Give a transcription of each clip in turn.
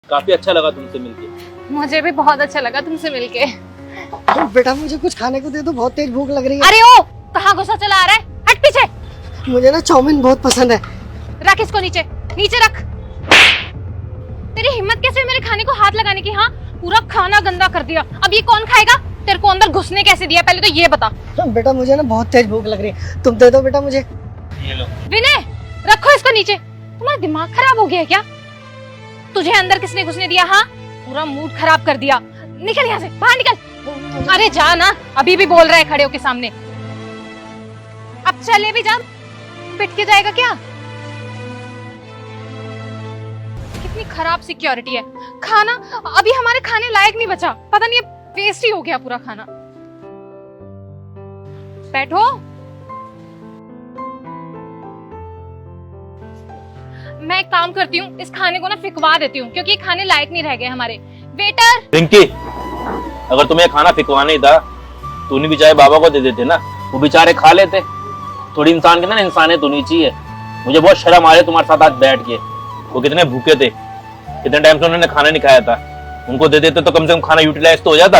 काफी अच्छा लगा तुमसे मिलके। मुझे भी बहुत अच्छा लगा तुमसे मिलके। बेटा मुझे कुछ खाने को दे दो, बहुत तेज भूख लग रही है। अरे ओ, कहाँ गुस्सा चला आ रहा है? हट पीछे। मुझे ना चाउमीन बहुत पसंद है। रख इसको नीचे, नीचे रख। तेरी हिम्मत कैसे है मेरे खाने को हाथ लगाने की? हाँ, पूरा खाना गंदा कर दिया। अब ये कौन खाएगा? तेरे को अंदर घुसने कैसे दिया, पहले तो ये बता। बेटा मुझे ना बहुत तेज भूख लग रही है, तुम दे दो बेटा मुझे। ये लो। विनय, रखो इसको नीचे। तुम्हारा दिमाग खराब हो गया है क्या? तुझे अंदर किसने घुसने दिया? हाँ, पूरा मूड खराब कर दिया। निकल यहाँ से, बाहर निकल। अरे जा ना, अभी भी बोल रहा है खड़े होके सामने। अब चले भी जा, पिट के जाएगा क्या? कितनी खराब सिक्योरिटी है। खाना अभी हमारे खाने लायक नहीं बचा, पता नहीं वेस्ट ही हो गया पूरा खाना। बैठो। मैं एक काम करती हूँ, इस खाने को ना फिकवा देती हूँ, क्योंकि ये खाने लायक नहीं रह गए हमारे। वेटर। रिंकी, अगर तुम्हें खाना फिकवाना ही था तो उन्हीं बेचारे बाबा को दे देते ना, वो बेचारे खा लेते। थोड़ी इंसान के ना इंसानियत होनी चाहिए। मुझे बहुत शर्म आ रही है तुम्हारे साथ आज बैठ के। वो कितने भूखे थे, कितने टाइम से उन्होंने खाना नहीं खाया था। उनको दे देते तो कम से कम खाना यूटिलाइज तो हो जाता।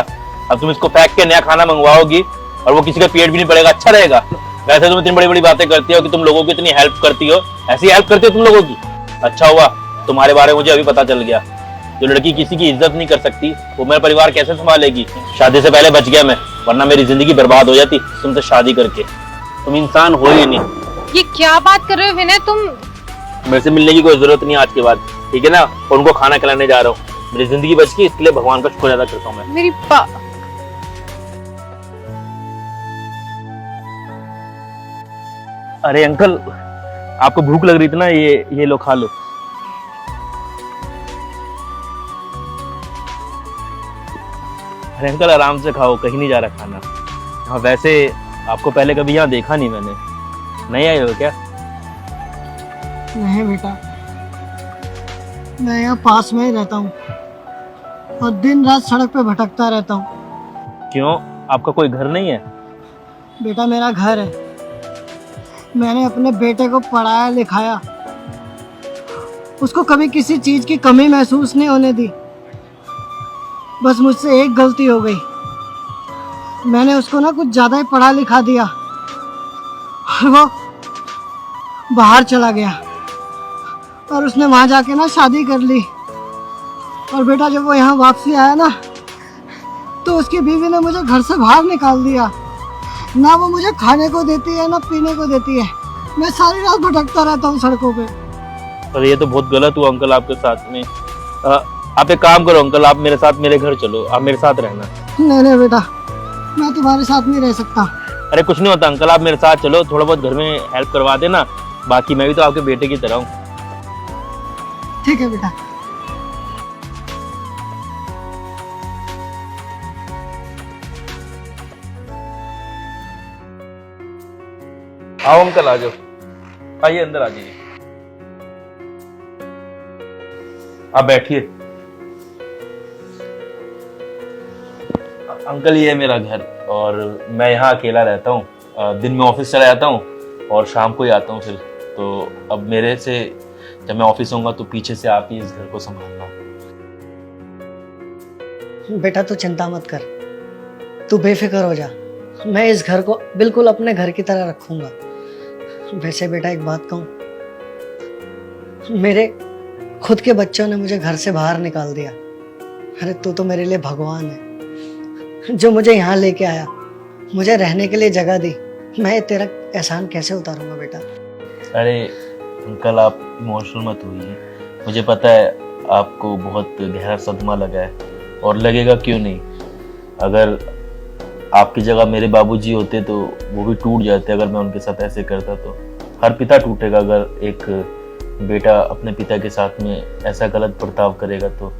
अब तुम इसको फेंक के नया खाना मंगवाओगी और वो किसी का पेट भी नहीं पड़ेगा, अच्छा रहेगा? वैसे तुम इतनी बड़ी बड़ी बातें करती हो कि तुम लोगों की इतनी हेल्प करती हो, ऐसी हेल्प करती हो तुम लोगों की। अच्छा हुआ तुम्हारे बारे में मुझे अभी पता चल गया। जो लड़की किसी की इज्जत नहीं कर सकती वो मेरा परिवार कैसे संभालेगी? शादी से पहले बच गया मैं, वरना मेरी जिंदगी बर्बाद हो जाती तुमसे शादी करके। तुम इंसान हो ही नहीं। ये क्या बात कर रहे हो विनय तुम? मेरे से मिलने की कोई जरूरत नहीं आज के बाद, ठीक है ना? और उनको खाना खिलाने जा रहा हूँ। मेरी जिंदगी बच गई, इसके लिए भगवान का शुक्र अदा करता हूँ मैं। मेरी अरे अंकल, आपको भूख लग रही थी ना, ये लो खा लो। अरे अंकल आराम से खाओ, कहीं नहीं जा रहा खाना। हाँ वैसे आपको पहले कभी यहाँ देखा नहीं मैंने, नहीं आए हो क्या? नहीं बेटा, मैं यहाँ पास में ही रहता हूँ और दिन रात सड़क पे भटकता रहता हूँ। क्यों, आपका कोई घर नहीं है? बेटा मेरा घर है, मैंने अपने बेटे को पढ़ाया लिखाया, उसको कभी किसी चीज की कमी महसूस नहीं होने दी। बस मुझसे एक गलती हो गई, मैंने उसको ना कुछ ज्यादा ही पढ़ा लिखा दिया और वो बाहर चला गया और उसने वहां जाके ना शादी कर ली। और बेटा जब वो यहाँ वापसी आया ना तो उसकी बीवी ने मुझे घर से बाहर निकाल दिया। ना वो मुझे खाने को देती है ना पीने को देती है, मैं सारी रात भटकता रहता हूँ सड़कों पे। अरे ये तो बहुत गलत हुआ अंकल आपके साथ में। आप एक काम करो अंकल, आप मेरे साथ मेरे घर चलो, आप मेरे साथ रहना। नहीं नहीं बेटा, मैं तुम्हारे साथ नहीं रह सकता। अरे कुछ नहीं होता अंकल, आप मेरे साथ चलो, थोड़ा बहुत घर में हेल्प करवा देना, बाकी मैं भी तो आपके बेटे की तरह हूँ। ठीक है बेटा। आओ अंकल आ जाओ, आइए अंदर आ जाइए, आप बैठिए। अंकल ये है मेरा घर और मैं यहाँ अकेला रहता हूँ। दिन में ऑफिस चला जाता हूँ और शाम को ही आता हूँ फिर। तो अब मेरे से जब मैं ऑफिस होऊंगा तो पीछे से आप ही इस घर को संभालना। बेटा तू चिंता मत कर, तू बेफिक्र हो जा, मैं इस घर को बिल्कुल अपने घर की तरह रखूंगा। वैसे बेटा एक बात कहूँ, मेरे खुद के बच्चों ने मुझे घर से बाहर निकाल दिया। अरे तू तो मेरे लिए भगवान है जो मुझे यहाँ लेके आया, मुझे रहने के लिए जगह दी। मैं तेरा एहसान कैसे उतारूंगा बेटा? अरे अंकल आप इमोशनल मत होइए, मुझे पता है आपको बहुत गहरा सदमा लगा है और लगेगा क्यों नहीं। अगर आपकी जगह मेरे बाबूजी होते तो वो भी टूट जाते अगर मैं उनके साथ ऐसे करता। तो हर पिता टूटेगा अगर एक बेटा अपने पिता के साथ में ऐसा गलत बर्ताव करेगा। तो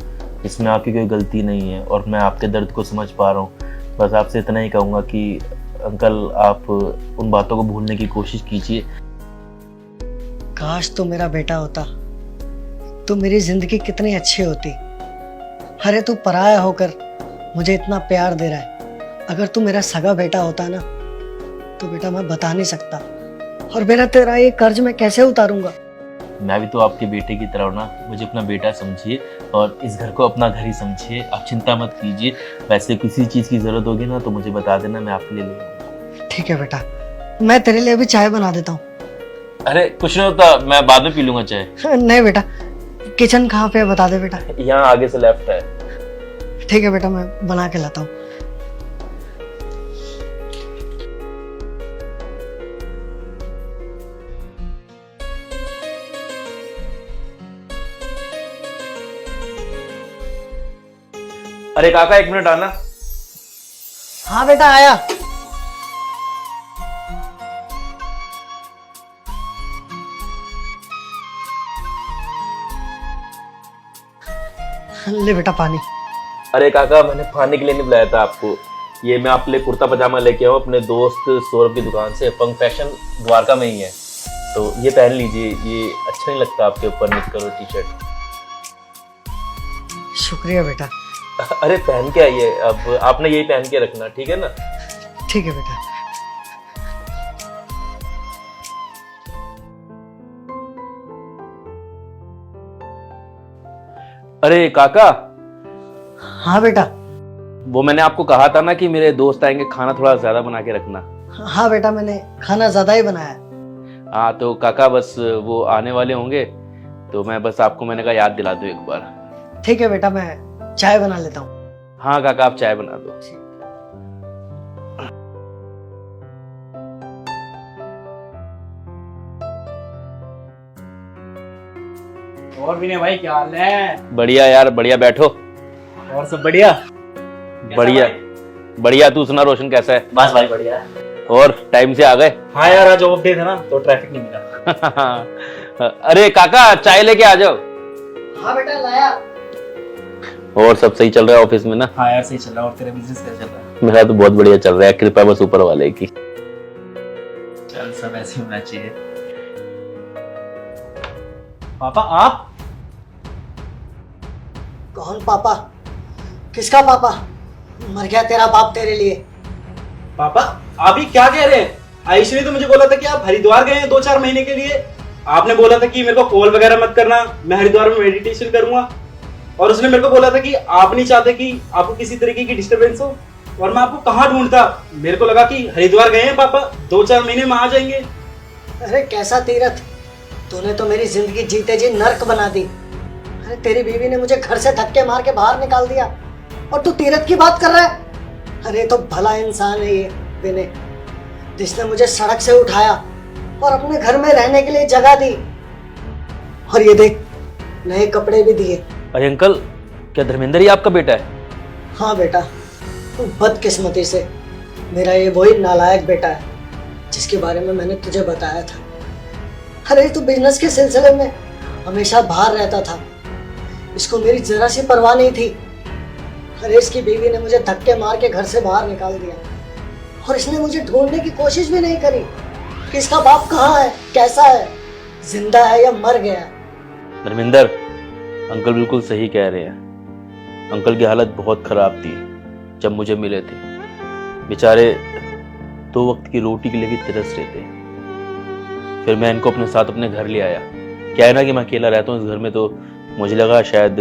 इसमें आपकी कोई गलती नहीं है और मैं आपके दर्द को समझ पा रहा हूँ। बस आपसे इतना ही कहूँगा कि अंकल आप उन बातों को भूलने की कोशिश कीजिए। काश तो मेरा बेटा होता तो मेरी जिंदगी कितनी अच्छी होती। अरे तू पराया होकर मुझे इतना प्यार दे रहा है, अगर तू मेरा सगा बेटा होता ना तो बेटा मैं बता नहीं सकता। और मेरा तेरा ये कर्ज मैं कैसे उतारूंगा? मैं भी तो आपके बेटे की तरह हूं ना, मुझे अपना बेटा समझिए और इस घर को अपना घर ही समझिए। आप चिंता मत कीजिए, वैसे किसी चीज़ की ज़रूरत होगी ना तो मुझे बता देना, मैं आपके लिए ले आऊंगा। ठीक है बेटा, मैं तेरे लिए अभी चाय बना देता हूँ। अरे कुछ नहीं होता, मैं बाद में पी लूंगा चाय। नहीं बेटा, किचन कहाँ पे है बता दे बेटा। यहाँ आगे से लेफ्ट है। ठीक है बेटा, मैं बना के लाता हूँ। अरे काका 1 मिनट आना। हाँ बेटा आया। ले बेटा पानी। अरे काका मैंने पानी के लिए नहीं बुलाया था आपको, ये मैं आपके लिए कुर्ता पजामा लेके आऊँ अपने दोस्त सौरभ की दुकान से, पंग फैशन द्वारका में ही है, तो ये पहन लीजिए, ये अच्छा नहीं लगता आपके ऊपर निक्कर और टी शर्ट। शुक्रिया बेटा। अरे पहन के आइए, अब आपने यही पहन के रखना, ठीक है ना? ठीक है बेटा। अरे काका, हाँ बेटा। वो मैंने आपको कहा था ना कि मेरे दोस्त आएंगे, खाना थोड़ा ज्यादा बना के रखना। हाँ बेटा, मैंने खाना ज्यादा ही बनाया है। हाँ तो काका बस वो आने वाले होंगे, तो मैं बस आपको मैंने कहा याद दिला दूं एक बार। ठीक है बेटा, मैं चाय बना लेता हूँ। हाँ काका आप चाय बना दो। और विनय भाई क्या हाल है? बढ़िया यार बढ़िया, बैठो। और सब बढ़िया? बढ़िया बढ़िया, तू सुना रोशन कैसा है? बस भाई बढ़िया। और टाइम से आ गए? हाँ यार आज ऑफ डे था ना तो ट्रैफिक नहीं मिला। अरे काका चाय लेके आ जाओ। हाँ बेटा लाया। और सब सही चल रहा है ऑफिस में ना? हाँ यार सही चल रहा है। और तेरा बिजनेस कैसा चल रहा है? मेरा तो बहुत बढ़िया चल रहा है, कृपा बस ऊपर वाले की। चल सब ऐसे होना चाहिए। पापा आप? कौन पापा? किसका पापा? मर गया तेरा बाप तेरे लिए। पापा आप ही क्या कह रहे हैं? आयुषी ने तो मुझे बोला था कि आप हरिद्वार गए हैं 2-4 महीने के लिए। आपने बोला था कि मेरे को कॉल वगैरह मत करना, मैं हरिद्वार में मेडिटेशन करूंगा। और उसने मेरे को बोला था कि आप नहीं चाहते कि आपको किसी तरीके की डिस्टरबेंस हो। और मैं आपको कहाँ ढूंढता, मेरे को लगा कि हरिद्वार गए हैं पापा, 2-4 महीने में आ जाएंगे। अरे कैसा तीरथ, तूने तो मेरी जिंदगी जीते जी नर्क बना दी। अरे तेरी बीवी ने मुझे घर से धक्के मार के बाहर निकाल दिया और तू तीरथ की बात कर रहा है? अरे तो भला इंसान है ये विनय, जिसने मुझे सड़क से उठाया और अपने घर में रहने के लिए जगह दी। और ये देख नए कपड़े भी दिए। अरे अंकल, क्या धर्मेंद्र ही आपका बेटा है? हाँ बेटा, तू बदकिस्मती से मेरा ये वही नालायक बेटा है जिसके बारे में मैंने तुझे बताया था। अरे तू बिजनेस के सिलसिले में हमेशा बाहर रहता था, इसको मेरी जरा सी परवाह नहीं थी। अरे इसकी बीवी ने मुझे धक्के मार के घर से बाहर निकाल दिया और इसने मुझे ढूंढने की कोशिश भी नहीं करी कि इसका बाप कहाँ है, कैसा है, जिंदा है या मर गया। धर्मेंद्र, अंकल बिल्कुल सही कह रहे हैं। अंकल की हालत बहुत खराब थी जब मुझे मिले थे, बेचारे 2 वक्त की रोटी के लिए भी तरस रहे थे। फिर मैं इनको अपने साथ अपने घर ले आया। क्या है ना कि मैं अकेला रहता हूँ इस घर में, तो मुझे लगा शायद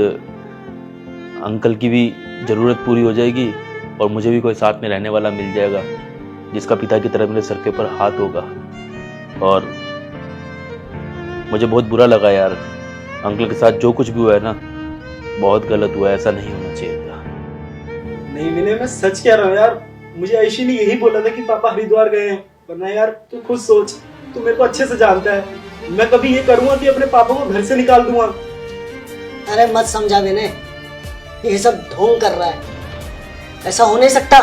अंकल की भी ज़रूरत पूरी हो जाएगी और मुझे भी कोई साथ में रहने वाला मिल जाएगा जिसका पिता की तरह मेरे सर के ऊपर हाथ होगा। और मुझे बहुत बुरा लगा यार, अंकल के साथ जो कुछ भी हुआ है ना बहुत गलत हुआ है, ऐसा नहीं होना चाहिए था। नहीं विनय मैं सच कह रहा हूँ यार, मुझे आयुषी ने यही बोला था कि पापा हरिद्वार गए हैं। वरना यार तू खुद सोच, तू मेरे को अच्छे से जानता है, मैं कभी ये करूंगा कि अपने पापा को घर से निकाल दूंगा? अरे मत समझा विनय, ये सब ढोंग कर रहा है। ऐसा हो नहीं सकता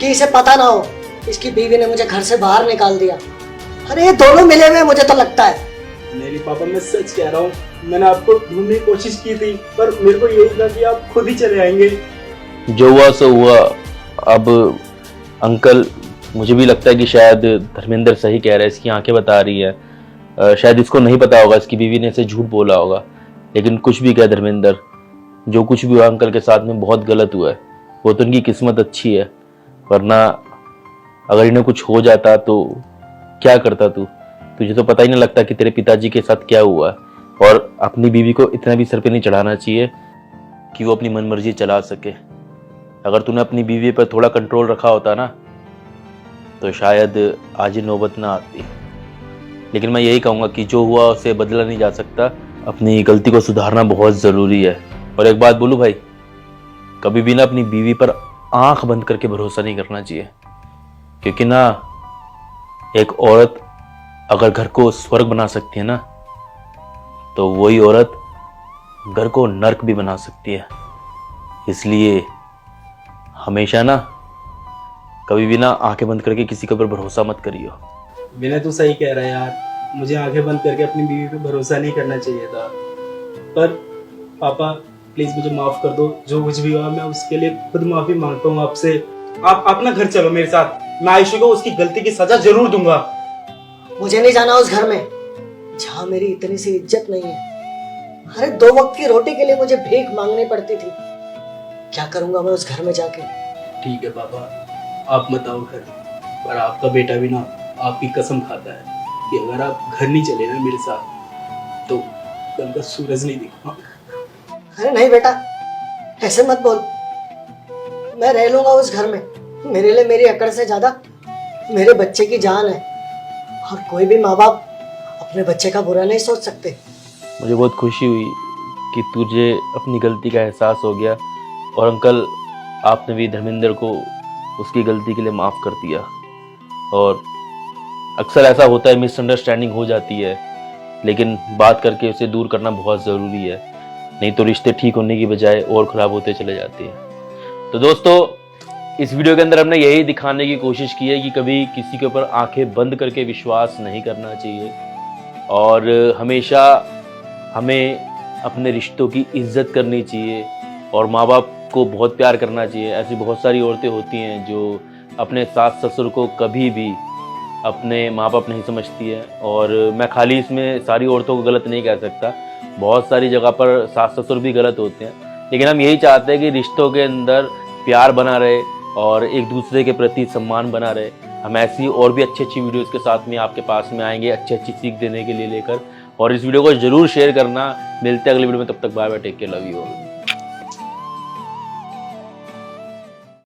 कि इसे पता ना हो इसकी बीवी ने मुझे घर से बाहर निकाल दिया। अरे ये दोनों मिले हुए मुझे तो लगता है। नहीं पापा मैं सच कह रहा हूँ, मैंने आपको ढूंढने की कोशिश की थी पर मेरे को यही था कि आप खुद ही चले आएंगे। जो हुआ सो हुआ। अब अंकल, मुझे भी लगता है कि शायद धर्मेंद्र सही कह रहा है, इसकी आंखें बता रही है। शायद इसको नहीं पता होगा, इसकी बीवी ने इसे झूठ बोला होगा। लेकिन कुछ भी कह धर्मेंद्र, जो कुछ भी हुआ अंकल के साथ में बहुत गलत हुआ है। वो तो उनकी किस्मत अच्छी है, वरना अगर इन्हें कुछ हो जाता तो क्या करता तू? तुझे तो पता ही नहीं लगता कि तेरे पिताजी के साथ क्या हुआ। और अपनी बीवी को इतना भी सर पे नहीं चढ़ाना चाहिए कि वो अपनी मनमर्जी चला सके। अगर तूने अपनी बीवी पर थोड़ा कंट्रोल रखा होता ना तो शायद आज ये नौबत ना आती। लेकिन मैं यही कहूँगा कि जो हुआ उसे बदला नहीं जा सकता, अपनी गलती को सुधारना बहुत ज़रूरी है। और एक बात बोलूँ भाई, कभी भी ना अपनी बीवी पर आंख बंद करके भरोसा नहीं करना चाहिए, क्योंकि ना एक औरत अगर घर को स्वर्ग बना सकती है ना तो वही औरत घर को नर्क भी बना सकती है। इसलिए हमेशा ना कभी भी ना आंखें बंद करके किसी के ऊपर भरोसा मत करियो। विनय तू सही कह रहा है यार, मुझे आंखें बंद करके अपनी बीवी पे भरोसा नहीं करना चाहिए था। पर पापा प्लीज मुझे माफ कर दो, जो कुछ भी हुआ मैं उसके लिए खुद माफी मांगता हूँ आपसे। आप अपना घर चलो मेरे साथ, मैं आयुषी को उसकी गलती की सजा जरूर दूंगा। मुझे नहीं जाना उस घर में जहाँ मेरी इतनी सी इज्जत नहीं है। अरे 2 वक्त की रोटी के लिए मुझे भीख मांगनी पड़ती थी, क्या करूंगा मैं उस घर में जाके। ठीक है पापा, आप मत आओ घर, पर आपका बेटा भी ना आपकी कसम खाता है कि अगर आप घर नहीं चले ना मेरे साथ तो कल का सूरज नहीं दिखा। अरे नहीं बेटा, ऐसे मत बोल, मैं रह लूंगा उस घर में। मेरे लिए मेरी अकड़ से ज्यादा मेरे बच्चे की जान है, और कोई भी माँ बाप अपने बच्चे का बुरा नहीं सोच सकते। मुझे बहुत खुशी हुई कि तुझे अपनी गलती का एहसास हो गया, और अंकल आपने भी धर्मेंद्र को उसकी गलती के लिए माफ़ कर दिया। और अक्सर ऐसा होता है, मिसअंडरस्टैंडिंग हो जाती है, लेकिन बात करके उसे दूर करना बहुत ज़रूरी है, नहीं तो रिश्ते ठीक होने की बजाय और ख़राब होते चले जाते हैं। तो दोस्तों, इस वीडियो के अंदर हमने यही दिखाने की कोशिश की है कि कभी किसी के ऊपर आंखें बंद करके विश्वास नहीं करना चाहिए, और हमेशा हमें अपने रिश्तों की इज्जत करनी चाहिए, और माँ बाप को बहुत प्यार करना चाहिए। ऐसी बहुत सारी औरतें होती हैं जो अपने सास ससुर को कभी भी अपने माँ बाप नहीं समझती है, और मैं खाली इसमें सारी औरतों को गलत नहीं कह सकता, बहुत सारी जगह पर सास ससुर भी गलत होते हैं। लेकिन हम यही चाहते हैं कि रिश्तों के अंदर प्यार बना रहे और एक दूसरे के प्रति सम्मान बना रहे। हम ऐसी और भी अच्छी अच्छी वीडियोज़ के साथ में आपके पास में आएंगे, अच्छी अच्छी सीख देने के लिए लेकर। और इस वीडियो को जरूर शेयर करना। मिलते हैं अगली वीडियो में, तब तक bye bye, take care, love you all.